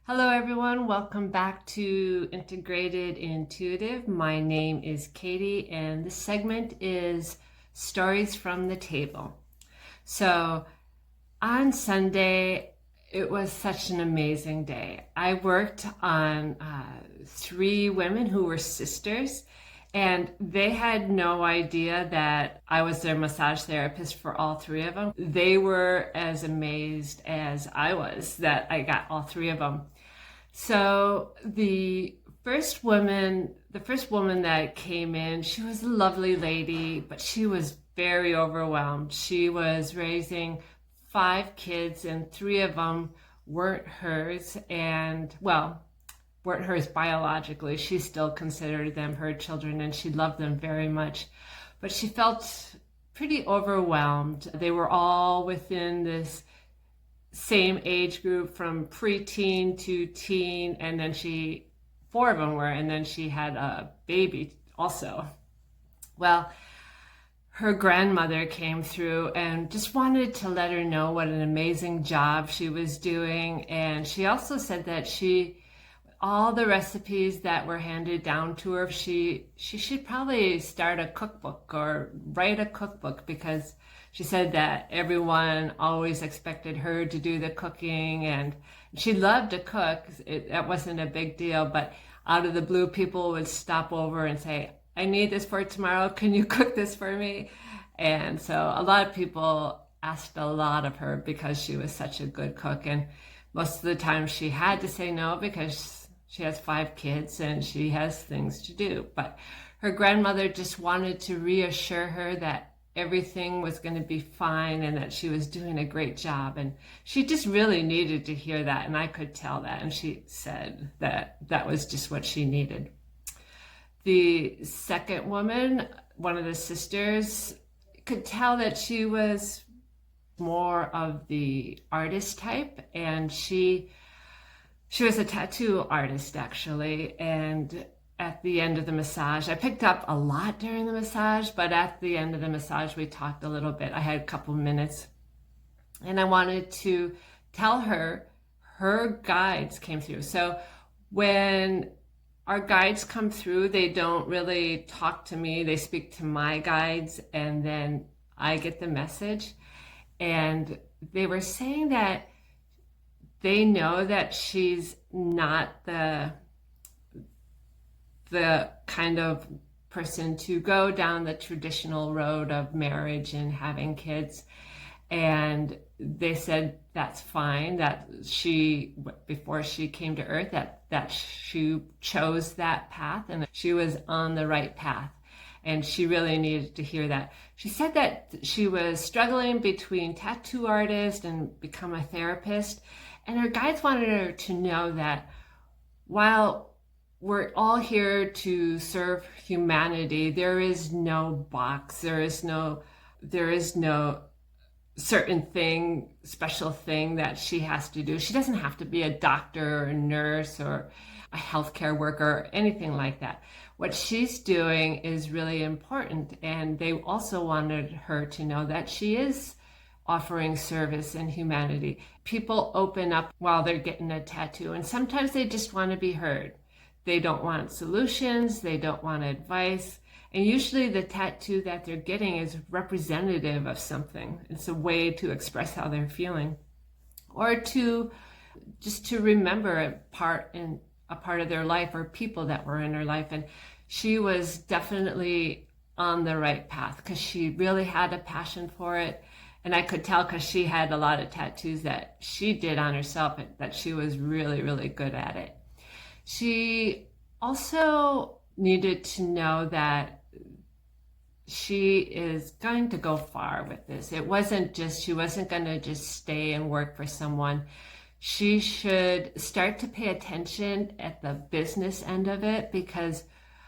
Hello, everyone. Welcome back to Integrated Intuitive. My name is Katie, and this segment is Stories from the Table. So, on Sunday, it was such an amazing day. I worked on three women who were sisters, and they had no idea that I was their massage therapist for all three of them. They were as amazed as I was that I got all three of them. So the first woman that came in, she was a lovely lady, but she was very overwhelmed. She was raising five kids, and three of them weren't hers, and well, weren't hers biologically. She still considered them her children, and she loved them very much. But she felt pretty overwhelmed. They were all within this same age group from preteen to teen, and then four of them were, and then she had a baby also. Well, her grandmother came through and just wanted to let her know what an amazing job she was doing. And she also said that all the recipes that were handed down to her, she should probably start a cookbook or write a cookbook, because she said that everyone always expected her to do the cooking, and she loved to cook. That wasn't a big deal, but out of the blue, people would stop over and say, I need this for tomorrow. Can you cook this for me? And so a lot of people asked a lot of her because she was such a good cook. And most of the time she had to say no because she has five kids and she has things to do. But her grandmother just wanted to reassure her that everything was going to be fine and that she was doing a great job. And she just really needed to hear that. And I could tell that. And she said that that was just what she needed. The second woman, one of the sisters, could tell that she was more of the artist type. And she was a tattoo artist, actually. And at the end of the massage, I picked up a lot during the massage, but at the end of the massage, we talked a little bit. I had a couple minutes, and I wanted to tell her guides came through. So when our guides come through, they don't really talk to me. They speak to my guides, and then I get the message. And they were saying that they know that she's not the kind of person to go down the traditional road of marriage and having kids. And they said that's fine, that before she came to Earth, that she chose that path and she was on the right path. And she really needed to hear that. She said that she was struggling between tattoo artist and become a therapist. And her guides wanted her to know that while we're all here to serve humanity, there is no box, there is no certain thing, special thing that she has to do. She doesn't have to be a doctor or a nurse or a healthcare worker or anything like that. What she's doing is really important. And they also wanted her to know that she is offering service and humanity. People open up while they're getting a tattoo, and sometimes they just want to be heard. They don't want solutions, they don't want advice. And usually the tattoo that they're getting is representative of something. It's a way to express how they're feeling, or to remember a part of their life or people that were in her life. And she was definitely on the right path because she really had a passion for it. And I could tell because she had a lot of tattoos that she did on herself that she was really, really good at it. She also needed to know that she is going to go far with this. She wasn't going to just stay and work for someone. She should start to pay attention at the business end of it, because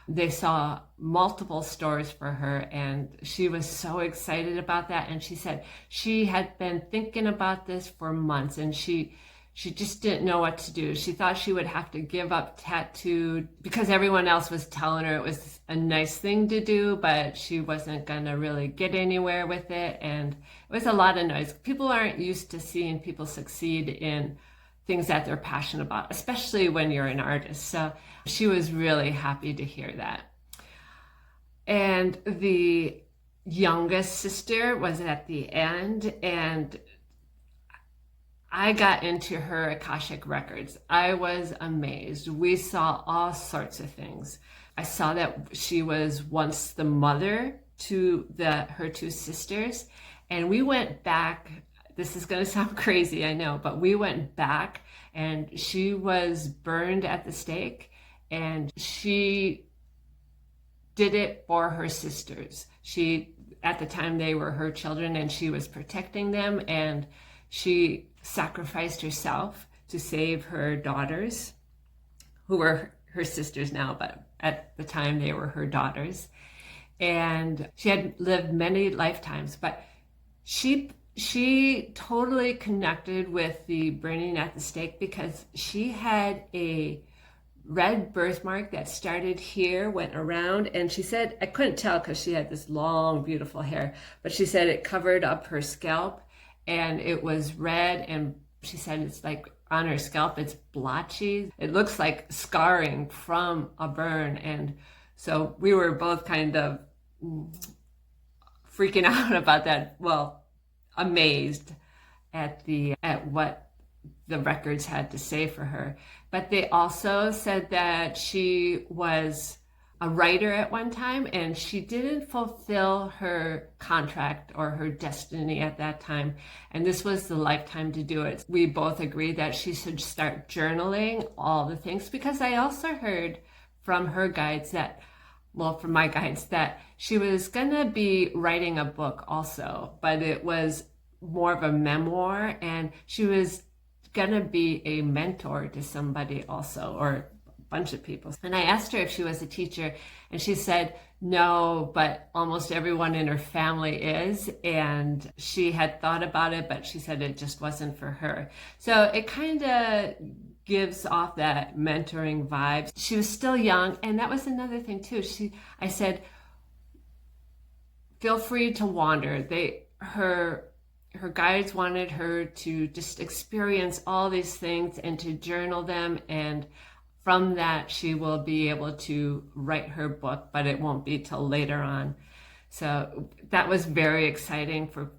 they saw multiple stores for her and she was so excited about that. And she said she had been thinking about this for months and she just didn't know what to do. She thought she would have to give up tattoo because everyone else was telling her it was a nice thing to do, but she wasn't going to really get anywhere with it. And it was a lot of noise. People aren't used to seeing people succeed in things that they're passionate about, especially when you're an artist. So she was really happy to hear that. And the youngest sister was at the end, and I got into her Akashic records. I was amazed. We saw all sorts of things. I saw that she was once the mother to her two sisters, and we went back. This is going to sound crazy, I know, but we went back, and she was burned at the stake, and she did it for her sisters. At the time, they were her children, and she was protecting them, and she sacrificed herself to save her daughters, who were her sisters now, but at the time they were her daughters. And she had lived many lifetimes, but she totally connected with the burning at the stake because she had a red birthmark that started here, went around, and she said, I couldn't tell because she had this long, beautiful hair, but she said it covered up her scalp, and it was red, and she said it's like on her scalp, it's blotchy. It looks like scarring from a burn. And so we were both kind of freaking out about that. Well, amazed at what the records had to say for her. But they also said that she was a writer at one time, and she didn't fulfill her contract or her destiny at that time. And this was the lifetime to do it. We both agreed that she should start journaling all the things, because I also heard from her guides from my guides, that she was gonna be writing a book also, but it was more of a memoir, and she was gonna be a mentor to somebody also, or bunch of people. And I asked her if she was a teacher, and she said no, but almost everyone in her family is, and she had thought about it, but she said it just wasn't for her. So it kind of gives off that mentoring vibe. She was still young, and that was another thing too. I said, feel free to wander. Her guides wanted her to just experience all these things and to journal them, and from that, she will be able to write her book, but it won't be till later on. So that was very exciting for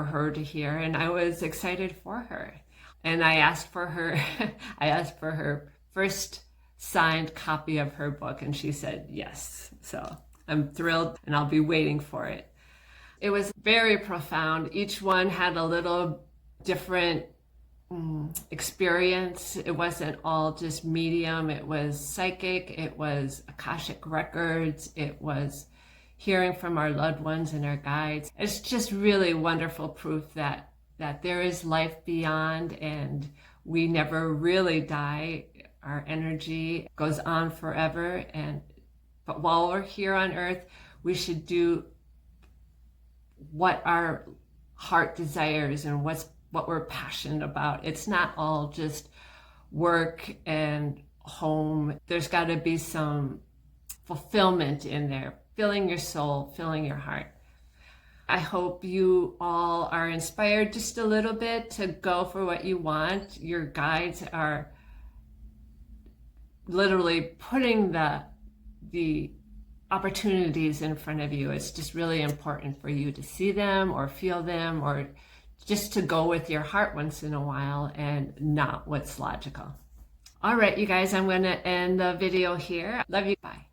her to hear, and I was excited for her. And I asked for her first signed copy of her book, and she said yes. So I'm thrilled, and I'll be waiting for it. It was very profound. Each one had a little different experience. It wasn't all just medium. It was psychic. It was Akashic records. It was hearing from our loved ones and our guides. It's just really wonderful proof that there is life beyond, and we never really die. Our energy goes on forever. But while we're here on earth, we should do what our heart desires and what we're passionate about. It's not all just work and home. There's got to be some fulfillment in there, filling your soul, filling your heart. I hope you all are inspired just a little bit to go for what you want. Your guides are literally putting the opportunities in front of you. It's just really important for you to see them or feel them, or just to go with your heart once in a while and not what's logical. All right, you guys, I'm going to end the video here. Love you. Bye.